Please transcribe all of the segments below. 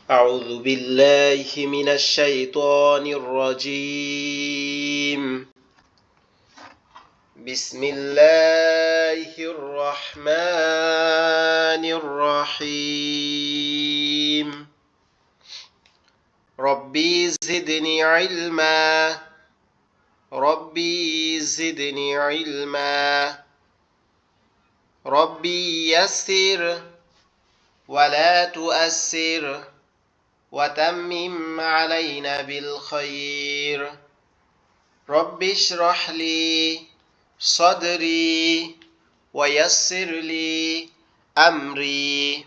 أعوذ بالله من الشيطان الرجيم بسم الله الرحمن الرحيم ربي زدني علما ربي زدني علما ربي يسر ولا تؤسر وتمم علينا بالخير رب اشرح لي صدري ويسر لي أمري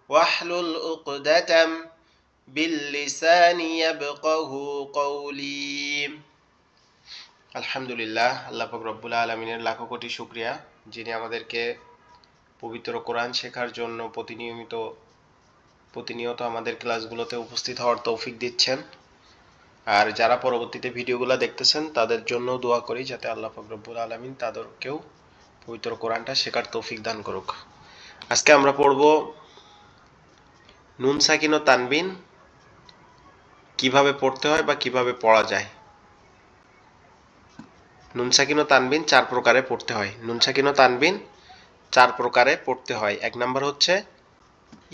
واحلل عقدة باللسان يفقه قولي আলহামদুলিল্লাহ আল্লাহ পাক রব্বুল আলামিনের লাখো কোটি শুকরিয়া যিনি আমাদেরকে পবিত্র কোরআন শেখার জন্য প্রতিনিয়ত আমাদের ক্লাসগুলোতে উপস্থিত হওয়ার তৌফিক দিচ্ছেন। আর যারা পরবর্তীতে ভিডিওগুলো দেখতেছেন তাদের জন্য দোয়া করি যাতে আল্লাহ পাক রব্বুল আলামিন তাদেরকেও পবিত্র কোরআনটা শেখার তৌফিক দান করুক। আজকে আমরা পড়ব নুন সাকিন ও তানবিন কিভাবে পড়তে হয় বা কিভাবে পড়া যায়। নুন সাকিন ও তানবিন 4 প্রকারে পড়তে হয়। নুন সাকিন ও তানবিন 4 প্রকারে পড়তে হয়। এক নাম্বার হচ্ছে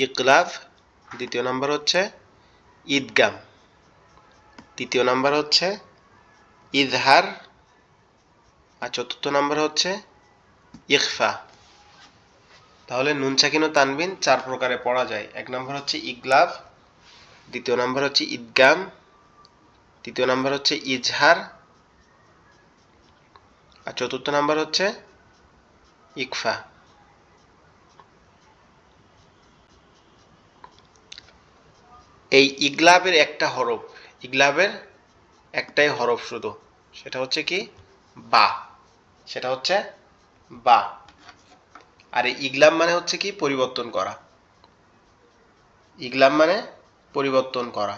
ইকলাব, দ্বিতীয় নাম্বার হচ্ছে ঈদগাম, তৃতীয় নাম্বার হচ্ছে ইজহার, আর চতুর্থ নাম্বার হচ্ছে ইখফা। তাহলে নুন সাকিন ও তানবিন 4 প্রকারে পড়া যায়। এক নাম্বার হচ্ছে ইকলাব, দ্বিতীয় নাম্বার হচ্ছে ঈদগাম, তৃতীয় নাম্বার হচ্ছে ইজহার, আর চতুর্থ নাম্বার হচ্ছে ইখফা। এই ইগলাবের একটা হরফ, ইগলাবের একটাই হরফ শুধু, সেটা হচ্ছে কি বা, সেটা হচ্ছে বা। আর এই ইগলাব মানে হচ্ছে কি পরিবর্তন করা, ইগলাব মানে পরিবর্তন করা।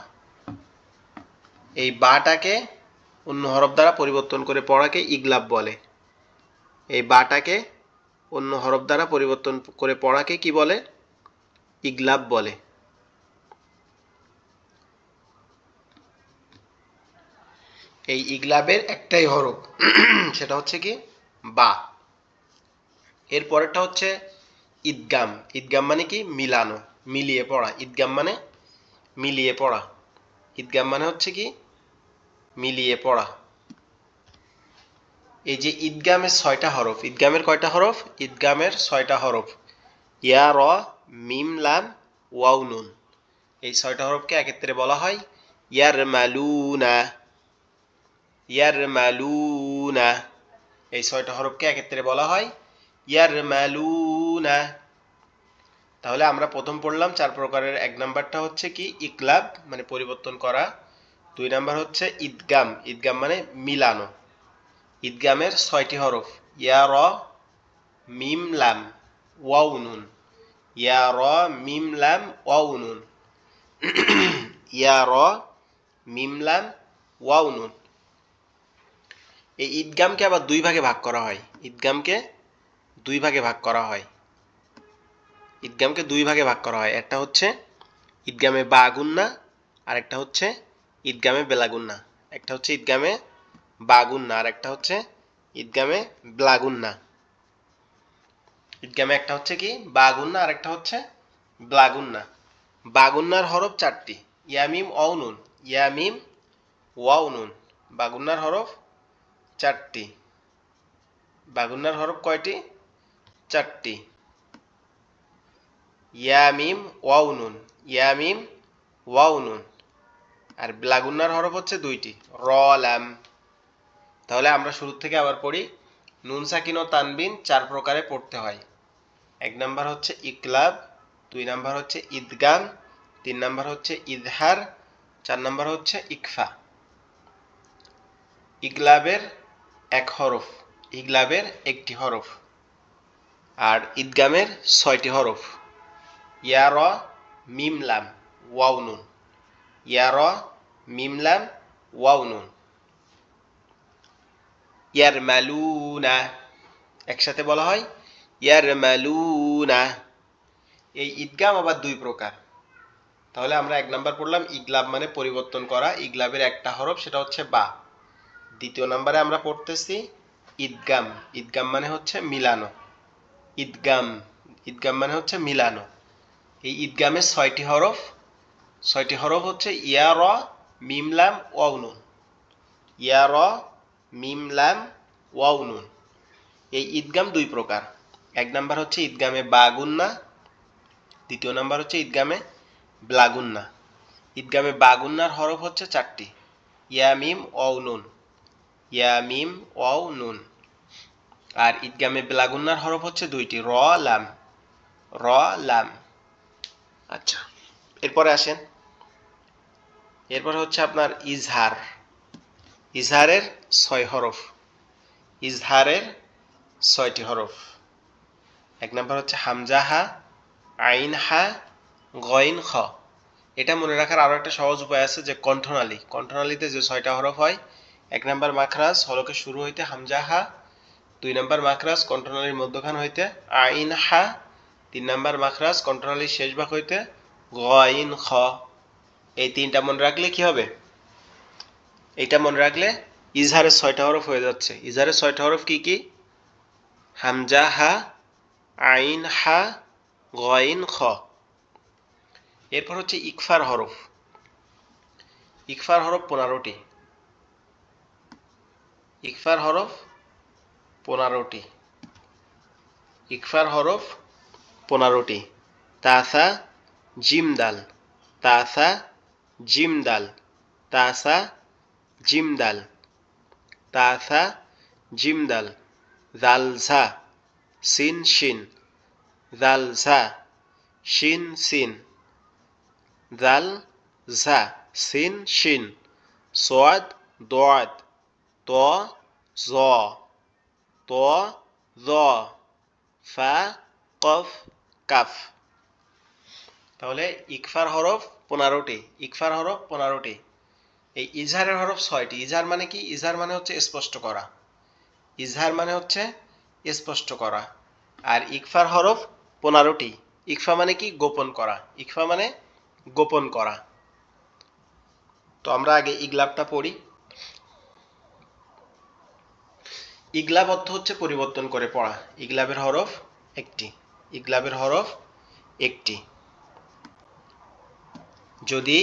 এই বাটাকে অন্য হরফ দ্বারা পরিবর্তন করে পড়াকে ইগলাব বলে। এই বাটাকে অন্য হরফ দ্বারা পরিবর্তন করে পড়াকে কি বলে? ইগলাব বলে। এই ইগলাবের একটাই হরফ, সেটা হচ্ছে কি বা। এর পরেরটা হচ্ছে ঈদগাম। ঈদগাম মানে কি মিলানো, মিলিয়ে পড়া। ঈদগাম মানে মিলিয়ে পড়া। ঈদগাম মানে হচ্ছে কি মিলিয়ে পড়া। এই যে ঈদগামের 6টা হরফ, ঈদগামের কয়টা হরফ? ঈদগামের 6টা হরফ, ইয়া, র, মিম, লাম, ওয়াও, নুন। এই 6টা হরফকে একত্রে বলা হয় ইয়ারমালুনা, ইয়ারমালুনা। এই 6টা হরফকে একত্রে বলা হয় ইয়ারমালুনা। তাহলে আমরা প্রথম পড়লাম 4 প্রকারের। এক নাম্বারটা হচ্ছে কি ইকলাব মানে পরিবর্তন করা, 2 নাম্বার হচ্ছে ঈদগাম, ঈদগাম মানে মিলানো। ঈদগামের 6টি হরফ ইয়া, র, মিম, লাম, ওয়াও, নুন। ইয়া, র, মিম, লাম, ওয়াও, নুন। ইয়া, র, মিম, লাম, ওয়াও, নুন। এই ঈদগামকে আবার 2 ভাগে ভাগ করা হয়। ঈদগামকে 2 ভাগে ভাগ করা হয়। ঈদগামকে 2 ভাগে ভাগ করা হয়। একটা হচ্ছে ঈদগামে বা গুন্না, আর একটা হচ্ছে ঈদগামে বেলা গুন্না। একটা হচ্ছে ঈদগামে বা গুন্না, আর একটা হচ্ছে ঈদগামে ব্লা গুন্না। ঈদগামে একটা হচ্ছে কি বা গুন্না, আর একটা হচ্ছে ব্লা গুন্না। বা গুন্নার হরফ 4টি, ইয়ামিম, ওয়াও, নুন। ইয়ামিম, ওয়াও, নুন। বা গুন্নার হরফ 4টি। বা গুন্নার হরফ কয়টি? 4টি। ইয়ামিম, ওয়াও, নুন। ইয়ামিম, ওয়াও, নুন। আর ব্লা গুন্নার হরফ হচ্ছে 2টি, র, লাম। তাহলে আমরা শুরু থেকে আবার পড়ি। নুন সাকিন ও তানবিন 4 প্রকারে পড়তে হয়। 1 নাম্বার হচ্ছে ইকলাব, 2 নাম্বার হচ্ছে ঈদগাম, 3 নাম্বার হচ্ছে ইজহার, 4 নাম্বার হচ্ছে ইখফা। ইকলাবের 1 হরফ, ইকলাবের 1টি হরফ। আর ঈদগামের 6টি হরফ ইয়া, র, মিম, লাম, ওয়াও, নুন। ইয়া, র, মিম, লাম, ওয়াও, নুন। ইয়ারমালুনা, একসাথে বলা হয় ইয়ারমালুনা। এই ঈদগাম আবার 2 প্রকার। তাহলে আমরা 1 নাম্বার পড়লাম ইগলাব মানে পরিবর্তন করা, ইগলাবের একটা হরফ সেটা হচ্ছে বা। দ্বিতীয় নাম্বারে আমরা পড়তেছি ঈদগাম, ঈদগাম মানে হচ্ছে মিলানো, ঈদগাম, ঈদগাম মানে হচ্ছে মিলানো। এই ঈদগামের 6টি হরফ, 6টি হরফ হচ্ছে ইয়া র মিম লাম ওয়াও নুন, ইয়া র মিম লাম ওয়াও নুন। এই ঈদগাম দুই প্রকার, 1 নাম্বার হচ্ছে ঈদগামে বা গুন্না, দ্বিতীয় নাম্বার হচ্ছে ঈদগামে ব্লা গুন্না। ঈদগামে বা গুন্নার হরফ হচ্ছে 4টি, ইয়া মিম ওয়াও নুন, ইয়া মিম ওয়াও নুন। আর ঈদগামে ব্লা গুন্নার হরফ হচ্ছে 2টি, র লাম, র লাম। আচ্ছা, এরপরে আসেন, এরপর হচ্ছে আপনার ইজহার, ইজহারের 6 হরফ, ইজহারের 6টি হরফ। 1 নাম্বার হচ্ছে হামজা হা, আইন হা, গইন খ। এটা মনে রাখার আরো একটা সহজ উপায় আছে যে কণ্ঠনালী, কণ্ঠনালীতে যে 6টা হরফ হয়, 1 নাম্বার মাখরাজ হলকের শুরু হইতে হামজা হা, 2 নাম্বার মাখরাজ কণ্ঠনালীর মধ্যখান হইতে আইন হা, 3 নাম্বার মাখরাজ কণ্ঠনালীর শেষ ভাগ হইতে গইন খ। এই 3টা মনে রাখলে কি হবে? এটা মনে রাখলে ইজহারের 6টা হরফ হয়ে যাচ্ছে। ইজহারের 6টা হরফ কি কি? হামজা হা, আইন হা, গইন খ। এরপর হচ্ছে ইকফার হরফ, ইকফার হরফ 15টি, ইকফার হরফ 15টি, ইকফার হরফ 15টি। তাসা জিম দাল, তাসা জিম দাল, তাসা জিম দাল, তাসা জিম দাল। জালসা সিন শিন, জালসা শিন সিন, জাল ঝা সিন শিন, সোয়াদ দোয়াদ, ত জ, ত জ, ফা কফ কাফ। তাহলে ইকফার হরফ 15টি, ইকফার হরফ 15টি। এই ইজহারের হরফ 6টি। ইজহার মানে কি? ইজহার মানে হচ্ছে স্পষ্ট করা, ইজহার মানে হচ্ছে স্পষ্ট করা। আর ইকফার হরফ 15টি। ইকফা মানে কি? গোপন করা, ইকফা মানে গোপন করা। তো আমরা আগে ইগলাবটা পড়ি। ইগলাব অর্থ হচ্ছে পরিবর্তন করে পড়া। ইগলাবের হরফ একটি, ইগলাবের হরফ একটি। যদি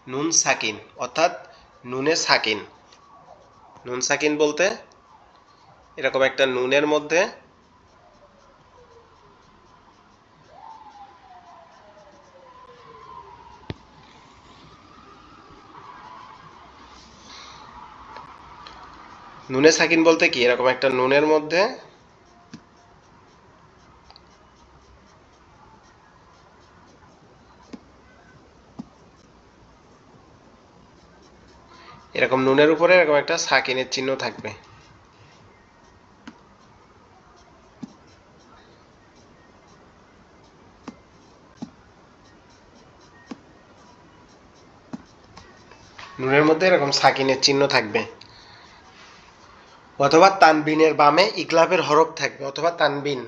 নুন সাকিন অর্থাৎ নুনে সাকিন, নুন সাকিন বলতে এরকম একটা নুনের মধ্যে নুনে সাকিন বলতে কি? এরকম একটা নুনের মধ্যে এরকম নুনের উপরে এরকম একটা সাকিনের চিহ্ন থাকবে। নুনের মধ্যে এরকম সাকিনের চিহ্ন থাকবে, অথবা তানবিনের বামে ইগলাবের হরফ থাকবে, অথবা তানবিন।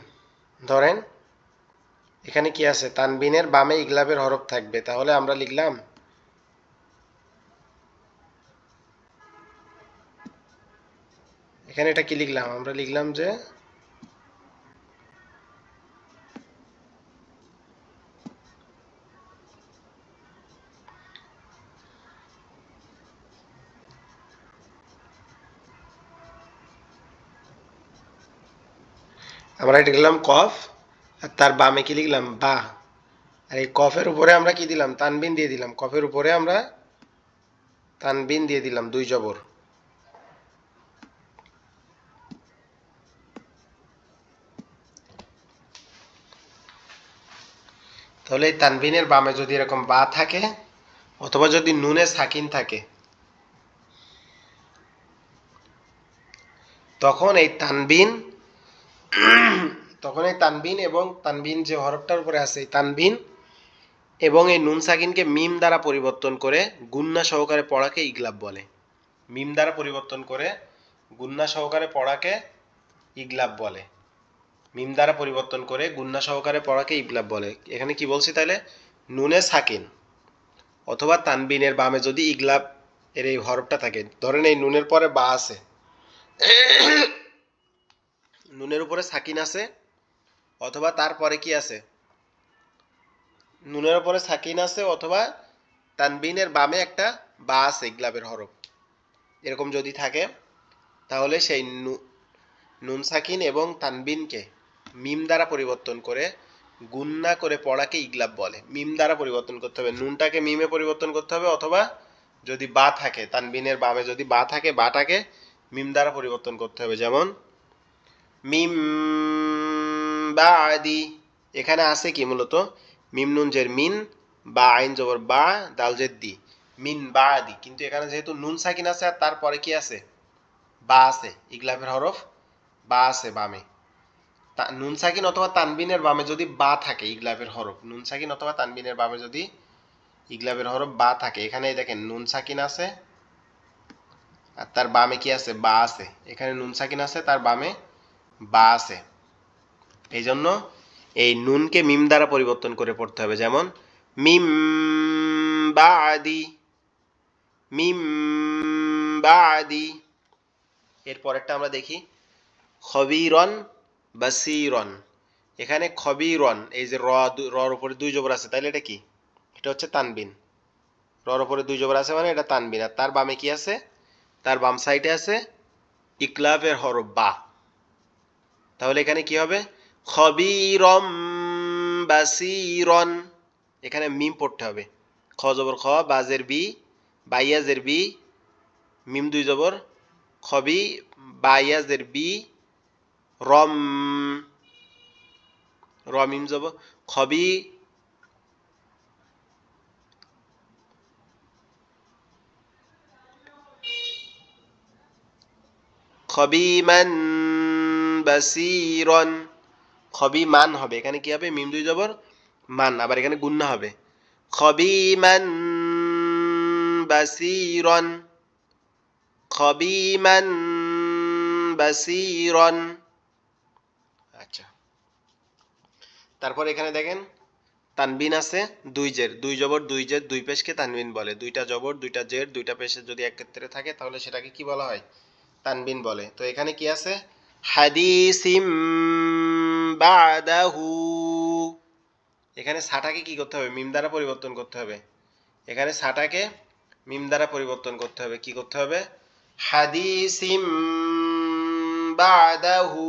ধরেন এখানে কি আছে? তানবিনের বামে ইগলাবের হরফ থাকবে। তাহলে আমরা লিখলাম এখানে, এটা কি লিখলাম? আমরা লিখলাম যে আমরা এটা লিখলাম কফ, আর তার বামে কি লিখলাম? বা। আর এই কফের উপরে আমরা কি দিলাম? তানবিন দিয়ে দিলাম। কফের উপরে আমরা তানবিন দিয়ে দিলাম, 2 জবর। তাহলে এই তানবিনের বামে যদি এরকম বা থাকে, অথবা যদি নুনে সাকিন থাকে, তখন এই তানবিন, তখন এই তানবিন এবং তানবিন যে হরফটার উপরে আছে, এই তানবিন এবং এই নুন সাকিনকে মিম দ্বারা পরিবর্তন করে গুন্না সহকারে পড়াকে ইগলাব বলে। মিম দ্বারা পরিবর্তন করে গুন্না সহকারে পড়াকে ইগলাব বলে। মিম দ্বারা পরিবর্তন করে গুন্না সহকারে পড়াকে ইগলাব বলে। এখানে কি বলছি তাহলে? নুনে সাকিন, অথবা তানবিনের বামে যদি ইগলাব এর এই হরফটা থাকে, ধরেন এই নুনের পরে বা আছে, নুনের উপরে সাকিন আছে, অথবা তারপরে কি আছে, নুনের উপরে সাকিন আছে, অথবা তানবিনের বামে একটা বা আছে ইগলাবের হরফ, এরকম যদি থাকে, তাহলে সেই নুন সাকিন এবং তানবিনকে মিম দ্বারা পরিবর্তন করে গুন্না করে পড়াকে ইগলাব বলে। মিম দ্বারা পরিবর্তন করতে হবে, নুনটাকে মিমে পরিবর্তন করতে হবে, অথবা যদি বা থাকে তানবিনের বামে যদি বা থাকে, বাটাকে মিম দ্বারা পরিবর্তন করতে হবে। যেমন মিম বাদি, এখানে আছে কি মূলত মিম নুন জের মিন, বা আইন জবর বা, দাল জের দি, মিন বাদি। কিন্তু এখানে যেহেতু নুন সাকিন আছে আর তারপরে কি আছে, বা আছে, ইগলাবের হরফ বা আছে বামে। নুন সাকিন অথবা তানবিনের বামে যদি বা থাকে ইগলাবের হরফ, নুন সাকিন অথবা তানবিনের বামে যদি ইগলাবের হরফ বা থাকে, এখানে দেখেন নুন সাকিন আছে আর তার বামে কি আছে, বা আছে। এখানে নুন সাকিন আছে, তার বামে বা আছে। এই জন্য এই নুনকে মিম দ্বারা পরিবর্তন করে পড়তে হবে। যেমন মিম বাদি, মিম বাদি। এর পরেরটা আমরা দেখি, খবিরন বাসিরন। এখানে খবিরন, এই যে রর উপরে দুই জবর আছে, তাইলে এটা কি, এটা হচ্ছে তানবিন। রর উপরে দুই জবর আছে মানে এটা তানবিন। আর তার বামে কি আছে, তার বাম সাইডে আছে ইকলাবের হরফ বা। তাহলে এখানে কি হবে, খবিরম বাসিরন। এখানে মিম পড়তে হবে, খ জবর খ, বাজের বি, বাইয়াজের বি, মিম দুই জবর, খবি, বাইয়াজের বি, রম, রমিম জবর, খবি, খবিমান বাসিরন। খবিমান হবে, এখানে কি হবে, মিম দুই জবর মান, আবার এখানে গুন্না হবে, খবিমান বাসিরন, খবিমান বাসিরন। আচ্ছা, তারপর এখানে দেখেন তানবিন আছে দুই জের, দুই জবর দুই জের দুই পেশকে তানবিন বলে। দুইটা জবর দুইটা জের দুইটা পেশে যদি একত্রে থাকে তাহলে সেটাকে কি বলা হয়, তানবিন বলে। তো এখানে কি আছে, হাদিসিম বাদাহু। এখানে সাটাকে কি করতে হবে, মিম দ্বারা পরিবর্তন করতে হবে। এখানে সাটাকে মিম দ্বারা পরিবর্তন করতে হবে, কি করতে হবে, হাদিসিম বাদাহু।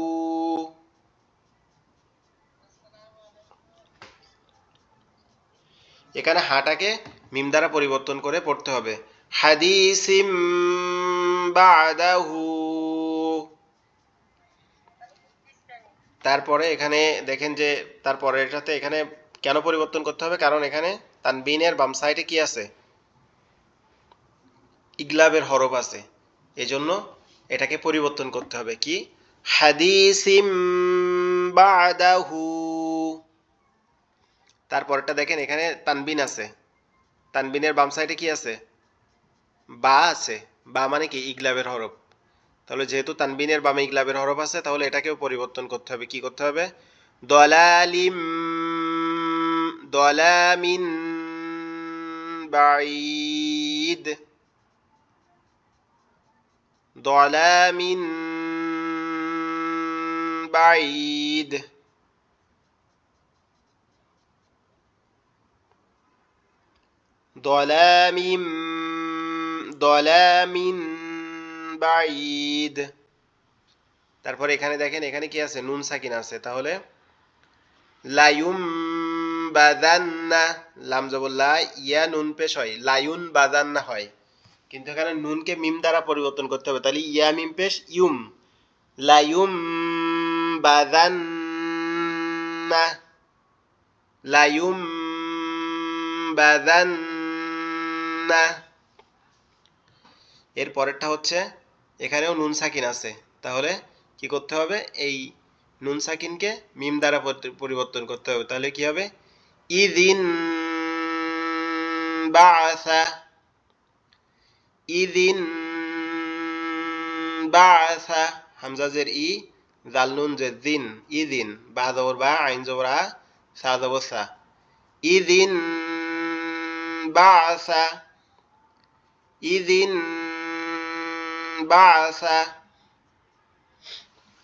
এখানে হাটাকে মিম দ্বারা পরিবর্তন করে পড়তে হবে, হাদিসিম বাদাহু। তারপরে এখানে দেখেন যে তারপরে এটাতে এখানে কেন পরিবর্তন করতে হবে, কারণ এখানে তানবিনের বাম সাইডে কি আছে, ইগলাবের হরফ আছে, এজন্য এটাকে পরিবর্তন করতে হবে, কি, হাদিসিম বাদাহু। তারপরটা দেখেন এখানে তানবিন আছে, তানবিনের বাম সাইডে কি আছে, বা আছে, বা মানে কি, ইগলাবের হরফ। তাহলে যেহেতু তানবিনের বামে ইগলাবের হরফ আছে, তাহলে এটাকেও পরিবর্তন করতে হবে, কি করতে হবে, দলালিম, দলামিন বাঈদ, দলামিন বাঈদ। দলামিন, দলামিন বাঈদ। তারপর এখানে দেখেন এখানে কি আছে, নুন সাকিন আছে, তাহলে লায়ুম বাদান্না, লাম জবর লা, ইয়া নুন পেশ হয়, লায়ুন বাদান্না হয়। কিন্তু এখানে নুনকে মিম দ্বারা পরিবর্তন করতে হবে, তাহলে ইয়া মিম পেশ ইউম, লায়ুম বাদান্না, লায়ুম বাদান্না। এর পরেরটা হচ্ছে এখানেও নুন সাকিন আছে, তাহলে কি করতে হবে, এই নুন সাকিনকে মিম দ্বারা পরিবর্তন করতে হবে, তাহলে কি হবে, ইদিন বাআসা, ইদিন বাআসা। হামজা জের ই, জাল নুন জের দিন, ইদিন, বা জবর বা, আইন জবর আ, সা জবর সা, ইদিন বাসা ইদিন বাসা।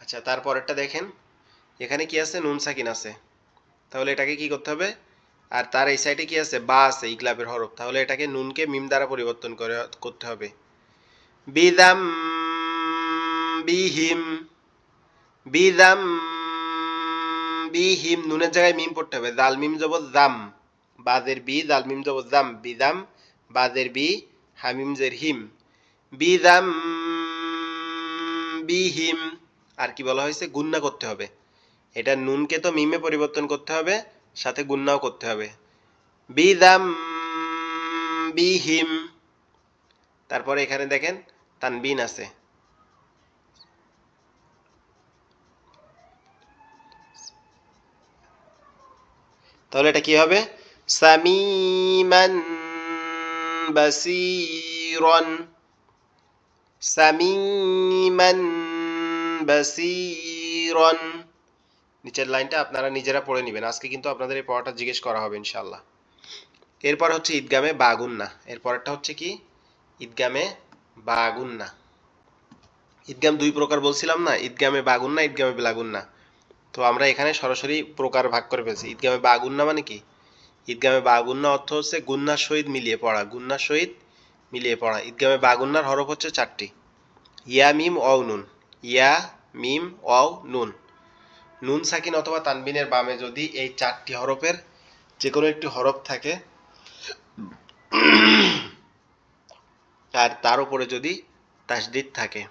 আচ্ছা, তারপরেরটা দেখেন, এখানে কি আছে? নুন সাকিন আছে, তাহলে এটাকে কি করতে হবে? আর তার এই সাইডে কি আছে? বা আছে, ইকলাবের হরফ, তাহলে এটাকে নুনকে মিম দ্বারা পরিবর্তন করতে হবে। বিদাম বিহিম, বিদাম বিহিম, নুনের জায়গায় মিম পড়তে হবে। দাল মিম জবর দাম, বাদের বি, দাল মিম জবর দাম, বিদাম, বাদের বি, হামিম জের হিম, বিদাম বিহিম। আর কি বলা হয়েছে? গুন্না করতে হবে। এটা নুনকে তো মিমে পরিবর্তন করতে হবে, সাথে গুন্নাও করতে হবে। বিদাম বিহিম। তারপরে এখানে দেখেন তানবিন আছে, তাহলে এটা কি হবে? সামিমান বাসীরান, সামিমান বাসীরান। নিচের লাইনটা আপনারা নিজেরা পড়ে নেবেন, আজকে কিন্তু আপনাদের এই পড়াটা জিজ্ঞেস করা হবে ইনশাআল্লাহ। এরপর হচ্ছে ঈদগামে বাগুন্না, এরপরটা হচ্ছে কি? ঈদগামে বাগুন্না। ঈদগাম দুই প্রকার বলছিলাম না? ঈদগামে বাগুন্না, ঈদগামে বিলাগুন্না। তো আমরা এখানে সরাসরি প্রকার ভাগ করে ফেলছি। ঈদগামে বাগুন্না মানে কি? ঈদগামে বাগুন্না অর্থ হচ্ছে গুন্নার সহিত মিলিয়ে পড়া, গুন্নার সহিত মিলিয়ে পড়া। ঈদগামে বাগুন্নার হরফ হচ্ছে 4টি, ইয়া মিম ওয়াও নুন, ইয়া মিম ওয়াও নুন। নুন সাকিন অথবা তানবিনের বামে যদি এই 4টি হরফের যে কোনো একটি হরফ থাকে আর তার উপরে যদি তাসদিদ থাকে,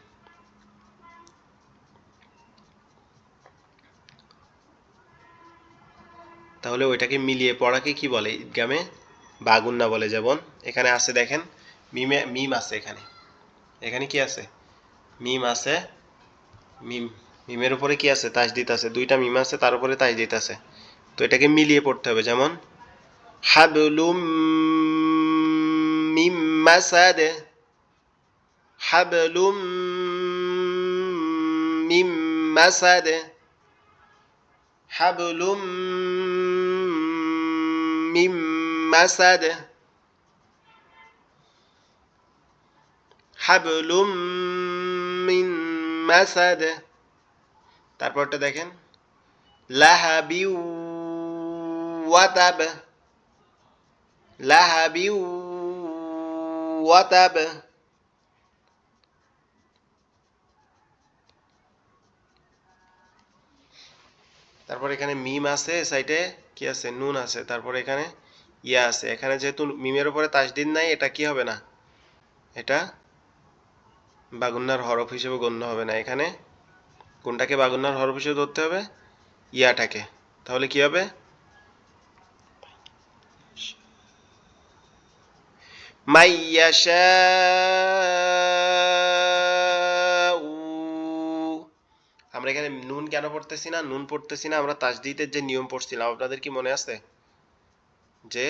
তাহলে ওইটাকে মিলিয়ে পড়াকে কি বলে? ঈদগামে বাগুন্না বলে। যেমন এখানে আছে দেখেন, মিম আছে, এখানে এখানে কি আছে? মিম আছে, মিম, মিমের উপরে কি আছে? তাসদিদ আছে, দুইটা মিম আছে, তার উপরে তাসদিদ আছে। তো এটাকে মিলিয়ে পড়তে হবে। যেমন হাবলুম মিম মাসাদ, হাবলুম মিম মাসাদ, হাবলুম মিম মাসাদ, হাবলুম মিন মাসাদ। তারপরটা দেখেন, লাহাবি ওয়াতাব, লাহাবি ওয়াতাব। তারপর এখানে মিম আছে, সাইডে কি আছে? নুন আছে, তারপর এখানে ইয়া আছে। এখানে যেহেতু মিমের উপরে তাসদিদ নাই, এটা কি হবে না? এটা বাগুন্নার হরফ হিসেবে গণ্য হবে না। এখানে কোনটাকে বাগুন্নার হরফ হিসেবে ধরতে হবে? ইয়াটাকে। তাহলে কি হবে? মাইয়াশাউ। আমরা এখানে নুন কেন পড়তেছি না? নুন পড়তেছি না, আমরা তাসদিদের যে নিয়ম পড়ছিলাম, আপনাদের কি মনে আছে? যে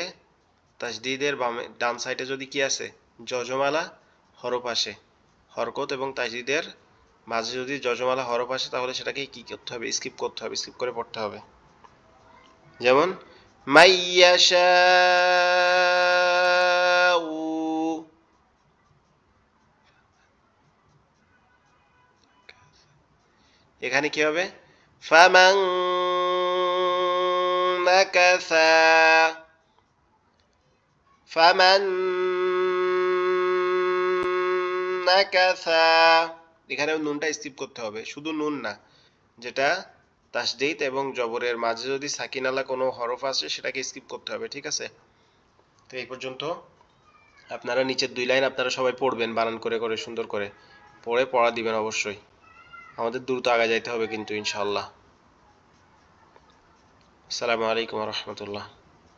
তাসদিদের বামে ডান সাইডে যদি কি আছে? যজমালা হরফ আসে, হরকত এবং তাসদিদের মাঝে যদি যজমালা হরফ আসে, তাহলে সেটাকে কি করতে হবে? স্কিপ করতে হবে, স্কিপ করে পড়তে হবে। যেমন মাইয়াশাউ, এখানে কি হবে? ফামান নাকাসা, ফামান নাকাসা। এখানেও নুনটা স্কিপ করতে হবে, শুধু নুন না, যেটা তাসদীদ এবং জবরের মাঝে যদি সাকিনালা কোনো হরফ আসে সেটাকে স্কিপ করতে হবে, ঠিক আছে? তো এই পর্যন্ত আপনারা নিচের 2 লাইন আপনারা সবাই পড়বেন, বানান করে করে সুন্দর করে পড়ে পড়া দিবেন অবশ্যই। আমাদের দ্রুত আগে যাইতে হবে কিন্তু ইনশাআল্লাহ। আসসালামু আলাইকুম ওয়া রাহমাতুল্লাহ।